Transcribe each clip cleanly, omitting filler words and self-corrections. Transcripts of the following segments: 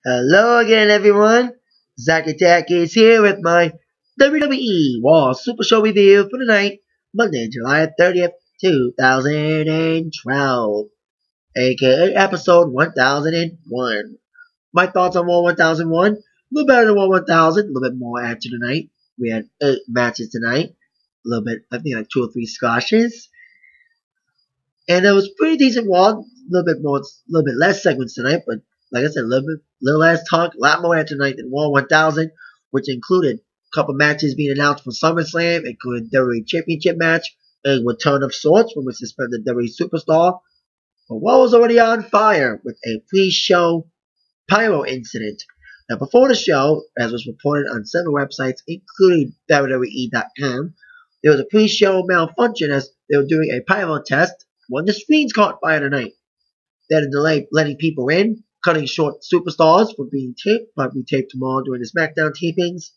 Hello again, everyone. Zach Attack is here with my WWE Raw Supershow review for tonight, Monday, July 30th, 2012, aka episode 1001. My thoughts on Raw 1001: a little better than Raw 1000, a little bit more action tonight. We had 8 matches tonight, a little bit, I think like 2 or 3 squashes. And it was pretty decent Raw, a little bit less segments tonight, but like I said, a little less talk, a lot more action tonight than Raw 1000, which included a couple matches being announced for SummerSlam, including WWE Championship match, a return of sorts from a suspended WWE superstar. But Raw was already on fire with a pre-show pyro incident. Now, before the show, as was reported on several websites, including WWE.com, there was a pre-show malfunction as they were doing a pyro test when the screens caught fire tonight. They had a delay letting people in, cutting short superstars from being taped, probably taped tomorrow during the SmackDown tapings.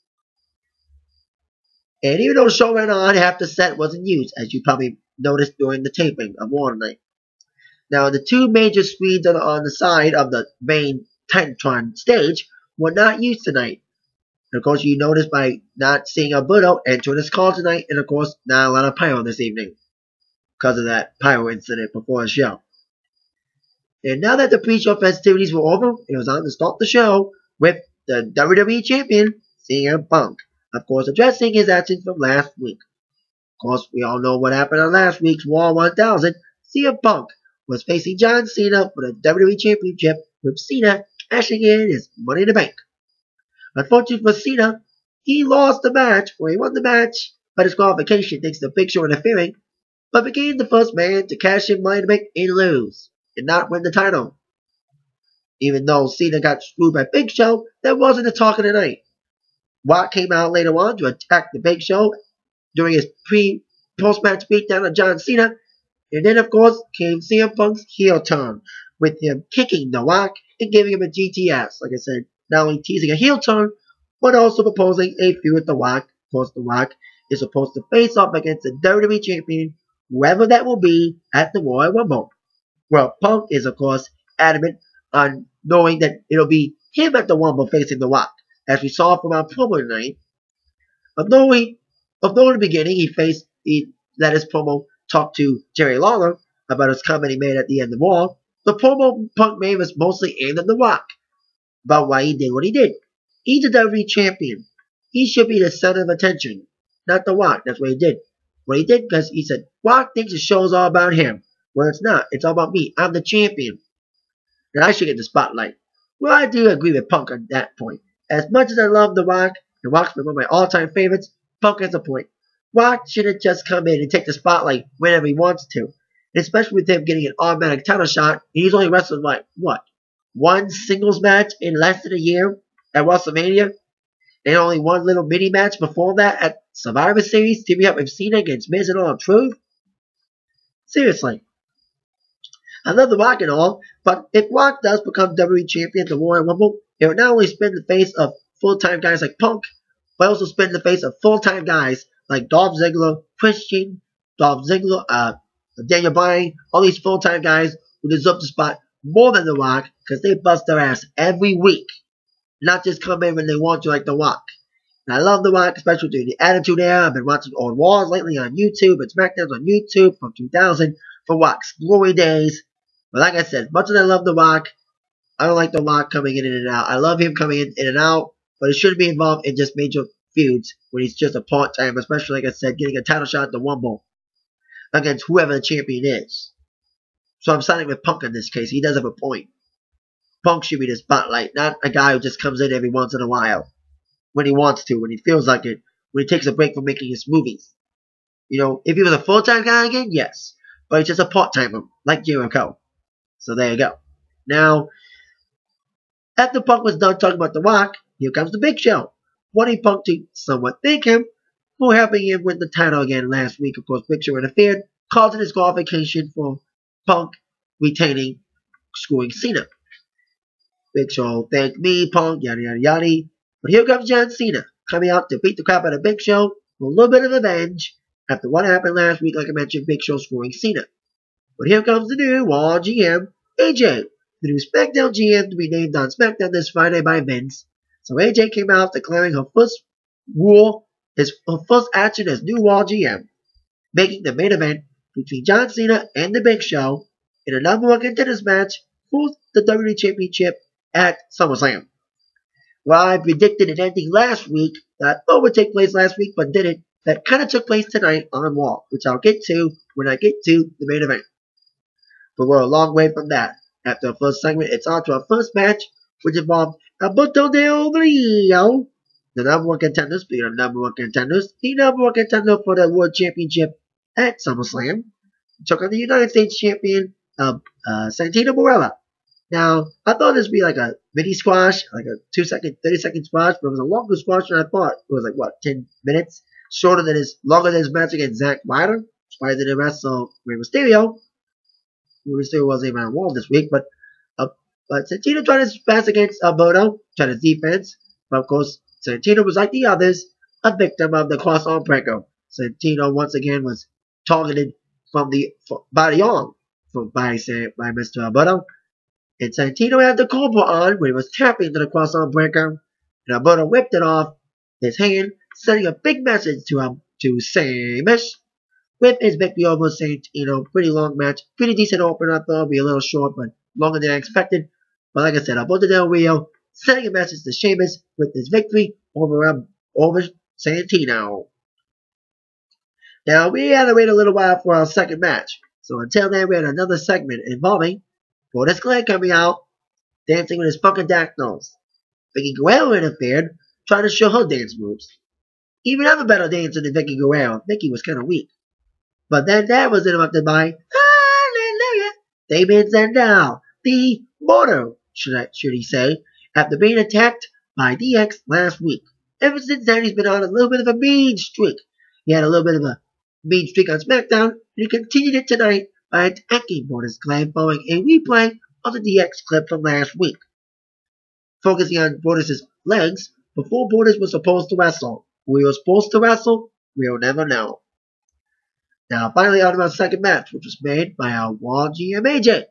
And even though the show ran on, half the set wasn't used, as you probably noticed during the taping of Raw tonight. Now, the 2 major screens on the side of the main Titantron stage were not used tonight. And of course, you noticed by not seeing Alberto enter this call tonight, and of course, not a lot of pyro this evening because of that pyro incident before the show. And now that the pre-show festivities were over, it was on to start the show with the WWE Champion, CM Punk, of course addressing his actions from last week. Of course, we all know what happened on last week's Raw 1000. CM Punk was facing John Cena for the WWE Championship, with Cena cashing in his Money in the Bank. Unfortunately for Cena, he lost the match, or he won the match by disqualification thanks to Big Show interfering, but became the first man to cash in Money in the Bank and lose, and not win the title. Even though Cena got screwed by Big Show, that wasn't the talk of the night. Rock came out later on to attack the Big Show during his post-match beatdown of John Cena, and then of course came CM Punk's heel turn, with him kicking The Rock and giving him a GTS. Like I said, not only teasing a heel turn, but also proposing a feud with The Rock. Of course, The Rock is supposed to face off against the WWE Champion, whoever that will be, at the Royal Rumble. Well, Punk is, of course, adamant on knowing that it'll be him at the Rumble facing The Rock, as we saw from our promo tonight. Although in the beginning he let his promo talk to Jerry Lawler about his comment he made at the end of Raw, the promo Punk made was mostly aimed at The Rock, about why he did what he did. He's a WWE champion. He should be the center of attention, not The Rock. That's what he did. What he did, because he said, Rock thinks the show's all about him. Well, it's not. It's all about me. I'm the champion. And I should get the spotlight. Well, I do agree with Punk on that point. As much as I love The Rock, and Rock's been one of my all-time favorites, Punk has a point. Rock shouldn't just come in and take the spotlight whenever he wants to. And especially with him getting an automatic title shot, and he's only wrestled like, what? 1 singles match in less than a year at WrestleMania? And only 1 little mini match before that at Survivor Series, teaming up with Cena against Miz and R-Truth? Seriously. I love The Rock and all, but if Rock does become WWE Champion at the Royal Rumble, it would not only spin the face of full-time guys like Punk, but also spin the face of full-time guys like Dolph Ziggler, Christian, Daniel Bryan, all these full-time guys who deserve the spot more than The Rock because they bust their ass every week, not just come in when they want to like The Rock. And I love The Rock, especially during the Attitude Era. I've been watching old Raws lately on YouTube and SmackDowns on YouTube from 2000 for Rock's glory days. But like I said, as much as I love The Rock, I don't like The Rock coming in and out. I love him coming in and out, but it shouldn't be involved in just major feuds when he's just a part-time, especially, like I said, getting a title shot at the Rumble against whoever the champion is. So I'm siding with Punk in this case. He does have a point. Punk should be the spotlight, not a guy who just comes in every once in a while when he wants to, when he feels like it, when he takes a break from making his movies. You know, if he was a full-time guy again, yes. But he's just a part-timer, like Jericho. So there you go. Now, after Punk was done talking about The Rock, here comes the Big Show, wanting Punk to somewhat thank him for helping him win the title again last week. Of course, Big Show interfered, causing disqualification for Punk retaining, screwing Cena. Big Show thanked me, Punk, yada yada yada. But here comes John Cena, coming out to beat the crap out of Big Show for a little bit of revenge after what happened last week, like I mentioned, Big Show screwing Cena. But here comes the new Raw GM, AJ, the new SmackDown GM to be named on SmackDown this Friday by Vince. So AJ came out declaring her first action as new Raw GM, making the main event between John Cena and The Big Show in a number one contenders match for the WWE Championship at SummerSlam. Well, I predicted an ending last week that would take place last week, but didn't. That kind of took place tonight on Raw, which I'll get to when I get to the main event. But we're a long way from that. After the first segment, it's on to our first match, which involved Alberto Del Rio, the number one contender, speaking of number one contenders, the number one contender for the World Championship at SummerSlam, took on the United States champion Santino Marella. Now, I thought this would be like a mini squash, like a 30-second squash, but it was a longer squash than I thought. It was like, 10 minutes? Longer than his match against Zack Ryder. Why didn't wrestle Rey Mysterio? Rey Mysterio wasn't even on Raw this week, but Santino tried his best against Alberto, tried his defense, but of course, Santino was like the others, a victim of the cross-arm breaker. Santino once again was targeted from the body on by Mr. Alberto. And Santino had the Cobra on when he was tapping to the cross-arm breaker, and Alberto whipped it off his hand, sending a big message to Sheamus with his victory over Santino. Pretty long match, pretty decent opener. I thought it'd be a little short, but longer than I expected. But like I said, Alberto Del Rio sending a message to Sheamus with his victory over Santino. Now, we had to wait a little while for our second match. So until then, we had another segment involving Brodus Clay coming out, dancing with his Funkadactyls. Vicky Guerrero interfered, trying to show her dance moves. Even I'm a better dancer than Vicky Guerrero. Vicky was kind of weak. But then that was interrupted by Hallelujah, Damien Sandow, the Mortar, should he say, after being attacked by DX last week. Ever since then, he's been on a little bit of a mean streak. He had a little bit of a mean streak on SmackDown, and he continued it tonight by attacking Brodus Clay following a replay of the DX clip from last week. Focusing on Brodus' legs before Brodus was supposed to wrestle. Who he was supposed to wrestle, we'll never know. Now, finally, on to our second match, which was made by our Raw GM AJ,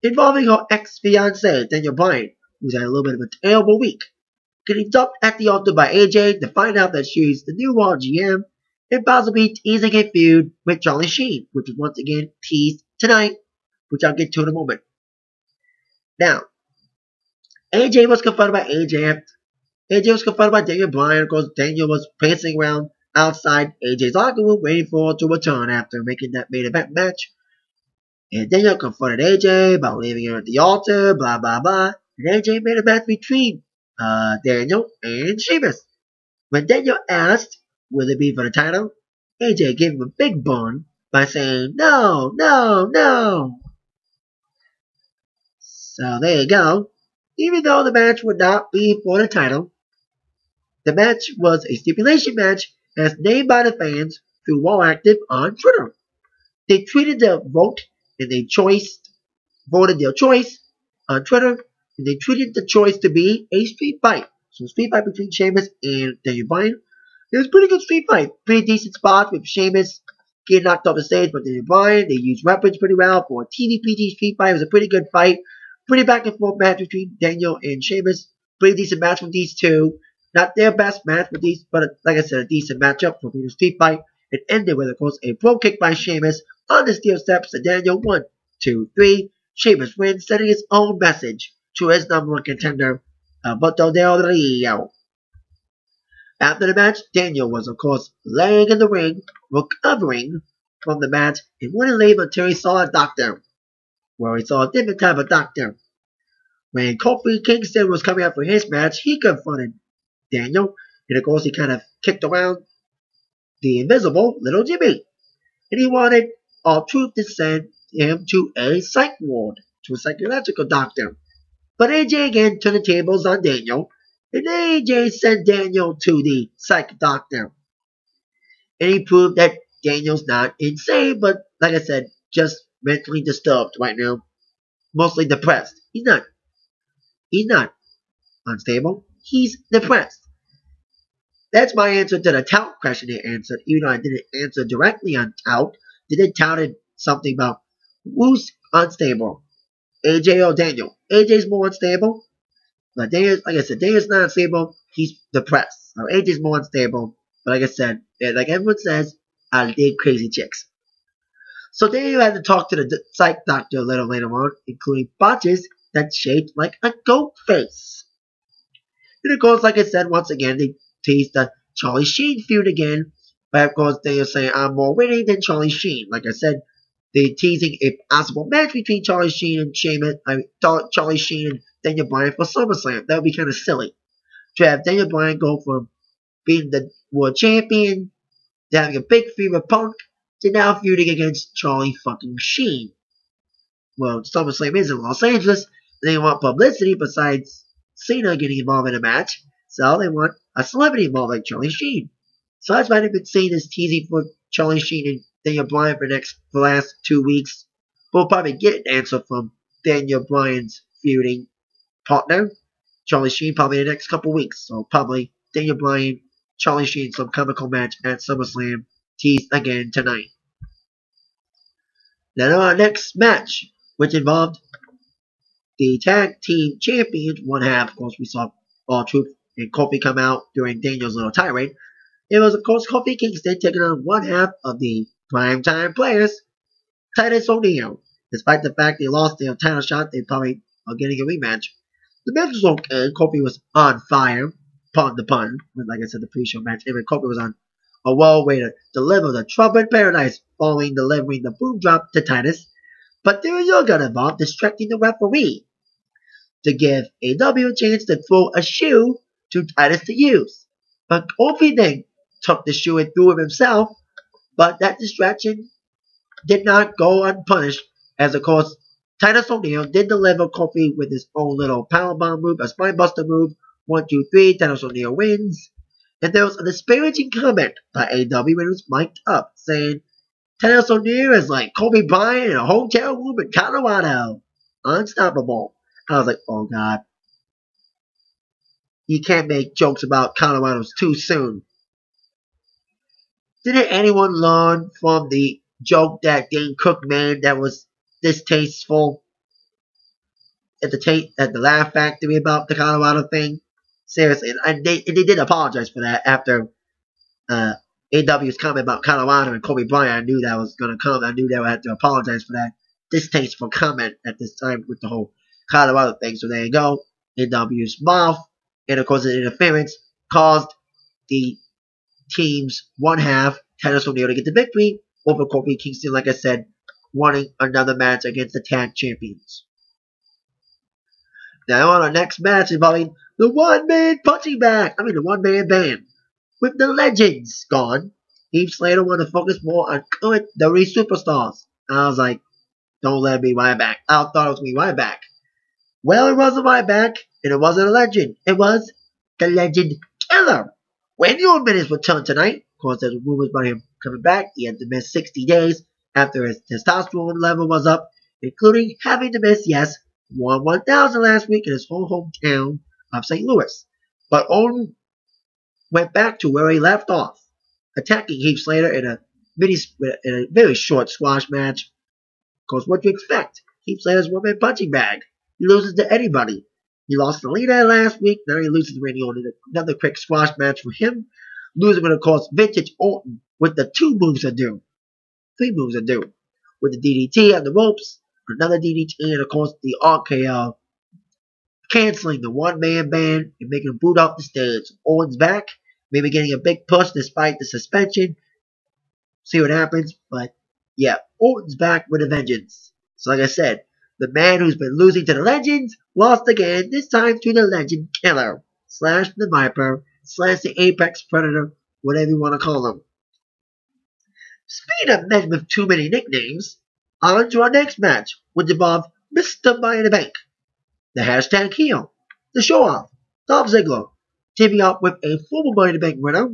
involving her ex-fiancé, Daniel Bryan, who's had a little bit of a terrible week. Getting dumped at the altar by AJ to find out that she's the new Raw GM, and possibly teasing a feud with Charlie Sheen, which is once again teased tonight, which I'll get to in a moment. Now, AJ was confronted by Daniel Bryan. Of course, Daniel was pacing around outside AJ's locker room waiting for her to return after making that main event match. And Daniel confronted AJ about leaving her at the altar, blah, blah, blah. And AJ made a match between Daniel and Sheamus. When Daniel asked, will it be for the title? AJ gave him a big bun by saying, no, no, no. So there you go. Even though the match would not be for the title, the match was a stipulation match as named by the fans through Raw Active on Twitter. They tweeted their vote and voted their choice on Twitter, and they tweeted the choice to be a street fight. So a street fight between Sheamus and Daniel Bryan. It was a pretty good street fight. Pretty decent spots with Sheamus getting knocked off the stage by Daniel Bryan. They used weapons pretty well for a TVPG street fight. It was a pretty good fight. Pretty back and forth match between Daniel and Sheamus. Pretty decent match from these two. Not their best match with these, but like I said, a decent matchup for the street fight. It ended with, of course, a pro kick by Sheamus on the steel steps to Daniel. 1, 2, 3. Sheamus wins, sending his own message to his number one contender, Alberto Del Rio. After the match, Daniel was, of course, laying in the ring, recovering from the match, and wouldn't leave until he saw a doctor. Well, he saw a different type of doctor. When Kofi Kingston was coming out for his match, he confronted Daniel, and of course he kind of kicked around the invisible Little Jimmy. And he wanted R-Truth to send him to a psych ward, to a psychological doctor. But AJ again turned the tables on Daniel, and AJ sent Daniel to the psych doctor. And he proved that Daniel's not insane, but like I said, just mentally disturbed right now. Mostly depressed. He's not. He's not unstable. He's depressed. That's my answer to the tout question he answered, even though I didn't answer directly on tout. Did it touted something about who's unstable? AJ or Daniel. AJ's more unstable, but Daniel, like I said, Daniel's not unstable. He's depressed. So AJ's more unstable. But like I said, like everyone says, I did crazy chicks. So Daniel had to talk to the psych doctor a little later on, including botches that's shaped like a goat face. And of course, like I said, once again, they teased the Charlie Sheen feud again. But of course, they are saying, I'm more winning than Charlie Sheen. Like I said, they're teasing a possible match between Charlie Sheen and Charlie Sheen and Daniel Bryan for SummerSlam. That would be kind of silly. To have Daniel Bryan go from being the world champion to having a big feud with Punk to now feuding against Charlie fucking Sheen. Well, SummerSlam is in Los Angeles. They want publicity besides Cena getting involved in a match. So they want a celebrity involved like Charlie Sheen. So that's why they've been saying this teasing for Charlie Sheen and Daniel Bryan for the last 2 weeks. We'll probably get an answer from Daniel Bryan's feuding partner, Charlie Sheen, probably in the next couple weeks. So probably Daniel Bryan, Charlie Sheen, some comical match at SummerSlam, teased again tonight. Then our next match, which involved the tag team champions, one half, of course, we saw R-Truth and Kofi come out during Daniel's little tirade. It was, of course, Kofi Kingston taking on one half of the primetime players, Titus O'Neil. Despite the fact they lost their title shot, they probably are getting a rematch. The match was okay. Kofi was on fire, pardon the pun, like I said, the pre-show match. Anyway, Kofi was on a well way to deliver the Trouble in Paradise following delivering the boom drop to Titus. But there was no gun involved, distracting the referee to give AW a chance to throw a shoe to Titus to use. But Kofi then took the shoe and threw it himself, but that distraction did not go unpunished, as of course Titus O'Neil did deliver Kofi with his own little powerbomb move, a spinebuster move. 1, 2, 3, Titus O'Neil wins. And there was a disparaging comment by AW when it was mic'd up, saying Titus O'Neil is like Kobe Bryant in a hotel room in Colorado. Unstoppable. I was like, oh god. You can't make jokes about Colorado's too soon. Didn't anyone learn from the joke that Dane Cook made that was distasteful at the Laugh Factory about the Colorado thing? Seriously, and they did apologize for that after AW's comment about Colorado and Kobe Bryant. I knew that was going to come. I knew they would have to apologize for that distasteful comment at this time with the whole Colorado thing. So there you go. AW's mouth, and of course the interference caused the team's one half, Titus O'Neil, to get the victory over Kofi Kingston, like I said, wanting another match against the tag champions. Now on our next match involving the one-man band. With the legends gone, Heath Slater wanted to focus more on current WWE superstars. I was like, don't let me right back. I thought it was me right back. Well, it wasn't right back, and it wasn't a legend. It was the Legend Killer. Randy Orton is returned tonight. Of course, there's rumors about him coming back. He had to miss 60 days after his testosterone level was up, including having to miss, yes, 1,000 last week in his home hometown of St. Louis. But Orton went back to where he left off, attacking Heath Slater in a very short squash match. Of course, what do you expect? Heath Slater's one-man punching bag. He loses to anybody. He lost to Lita last week. Now he loses to Randy Orton. Another quick squash match for him. Losing with, of course, vintage Orton with the 3 moves to do. With the DDT on the ropes, another DDT, and of course the RKO. Canceling the one-man band and making him boot off the stage. Orton's back. Maybe getting a big push despite the suspension. See what happens. But yeah, Orton's back with a vengeance. So like I said, the man who's been losing to the Legends lost again, this time to the Legend Killer, / the Viper, / the Apex Predator, whatever you want to call him. Speaking of men with too many nicknames, on to our next match, which involved Mr. Money in the Bank, the hashtag heel, the show-off, Dolph Ziggler, teaming up with a former Money in the Bank winner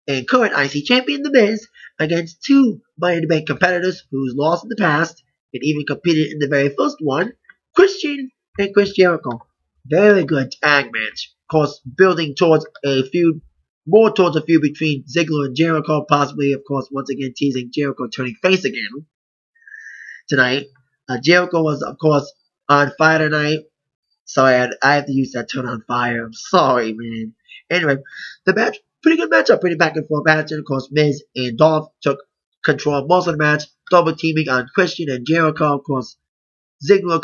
and current IC champion, The Miz, against 2 Money in the Bank competitors who's lost in the past and even competed in the very first one, Christian and Chris Jericho. Very good tag match. Of course, building towards a feud, more towards a feud between Ziggler and Jericho, possibly, of course, once again teasing Jericho turning face again tonight. Jericho was, of course, on fire tonight. So I have to use that term on fire. I'm sorry, man. Anyway, the match, pretty good matchup, pretty back and forth match. And of course, Miz and Dolph took control of most of the match, double teaming on Christian and Jericho. Of course, Ziggler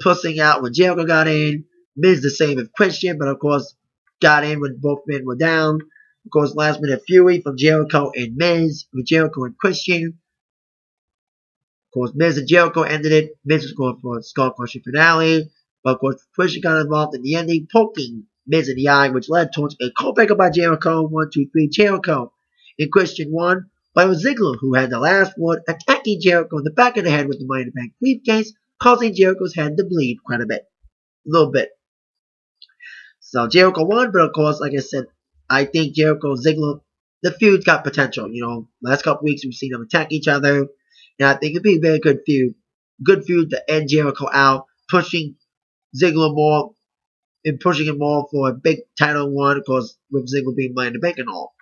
pussing out when Jericho got in. Miz the same with Christian, but of course, got in when both men were down. Of course, last minute fury from Jericho and Miz, with Jericho and Christian. Of course, Miz and Jericho ended it. Miz was going for a skull crushing finale. But of course, Christian got involved in the ending, poking Miz in the eye, which led towards a coldbreaker by Jericho. 1, 2, 3, Jericho. And Christian won, but it was Ziggler who had the last word, attacking Jericho in the back of the head with the Money in the Bank briefcase, causing Jericho's head to bleed quite a bit. A little bit. So Jericho won, but of course, like I said, I think Jericho and Ziggler, the feud's got potential. You know, last couple weeks we've seen them attack each other. And I think it'd be a very good feud. Good feud to end Jericho out, pushing Ziggler more and pushing him more for a big title one, of course, with Ziggler being Money in the Bank and all.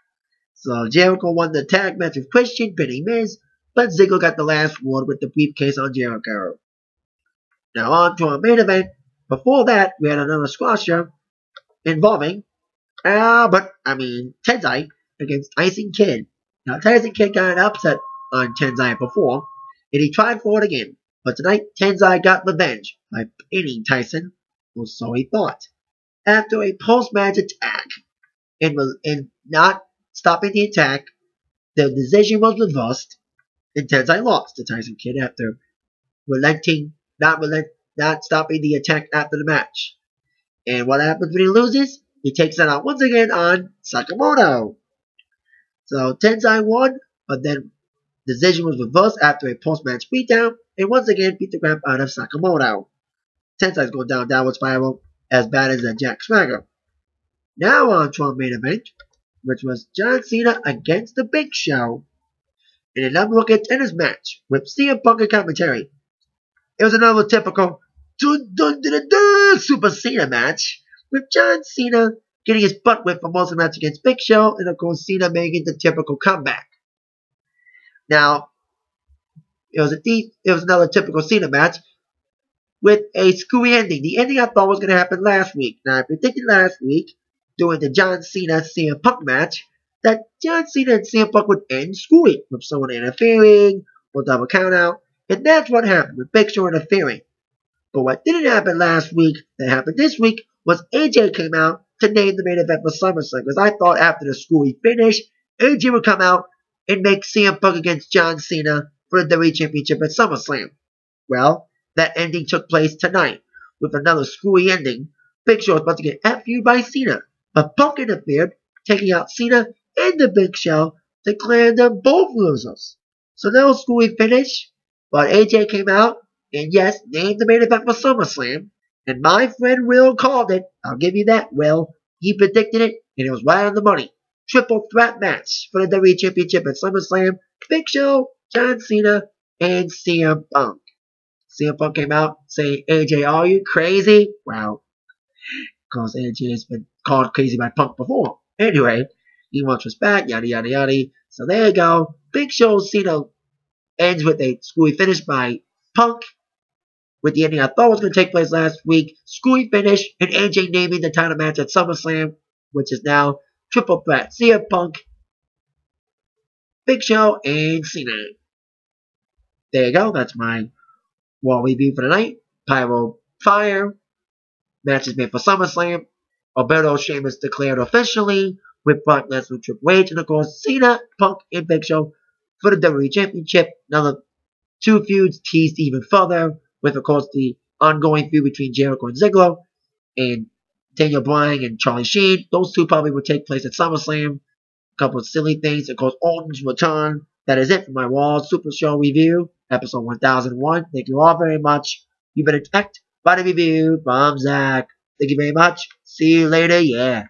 So Jericho won the tag match with Christian, pinning Miz, but Ziggler got the last word with the briefcase on Jericho. Now on to our main event. Before that, we had another squasher involving Tenzai against Tyson Kidd. Now Tyson Kidd got an upset on Tenzai before, and he tried for it again. But tonight, Tenzai got revenge by pinning Tyson, or so he thought. After a post-match attack, and not stopping the attack, the decision was reversed, and Tenzai lost to Tyson Kidd after not stopping the attack after the match. And what happens when he loses? He takes it out once again on Sakamoto. So Tenzai won, but then the decision was reversed after a post-match beatdown, and once again beat the crap out of Sakamoto. Tenzai's going downward spiral, as bad as a Jack Swagger. Now on to our main event, which was John Cena against The Big Show in a number one tennis match with CM Punk and commentary. It was another typical Super Cena match, with John Cena getting his butt whipped for most of the match against Big Show, and of course Cena making the typical comeback. Now, it was another typical Cena match with a screwy ending. The ending I thought was going to happen last week. Now, I predicted last week, during the John Cena CM Punk match, that John Cena and CM Punk would end screwy, with someone interfering, or double countout, and that's what happened, with Big Show interfering. But what didn't happen last week, that happened this week, was AJ came out to name the main event for SummerSlam, because I thought after the screwy finish, AJ would come out and make CM Punk against John Cena for the WWE Championship at SummerSlam. Well, that ending took place tonight, with another screwy ending. Big Show was about to get FU'd by Cena, but Punk interfered, taking out Cena and the Big Show, declaring them both losers. So no screwy finish, but AJ came out and yes, named the main event for SummerSlam, and my friend Will called it. I'll give you that, Will. He predicted it, and it was right on the money. Triple threat match for the WWE Championship at SummerSlam. Big Show, John Cena, and CM Punk. CM Punk came out saying, AJ, are you crazy? Wow. Because AJ has been called crazy by Punk before. Anyway, he wants respect, yada yada yada. So there you go. Big Show Cena ends with a screwy finish by Punk, with the ending I thought was going to take place last week. Screwy finish, and AJ naming the title match at SummerSlam, which is now Triple Threat. CM Punk, Big Show, and Cena. There you go. That's my Raw review for tonight. Pyro Fire. Matches made for SummerSlam. Alberto Sheamus declared officially with Brock Lesnar, Triple H, and of course Cena, Punk, and Big Show for the WWE Championship. Another two feuds teased even further, with of course the ongoing feud between Jericho and Ziggler, and Daniel Bryan and Charlie Sheen. Those two probably will take place at SummerSlam. A couple of silly things. Of course, Orton's return. That is it for my Raw Supershow review, episode 1001. Thank you all very much. You've been attacked by the review from Zach. Thank you very much. See you later. Yeah.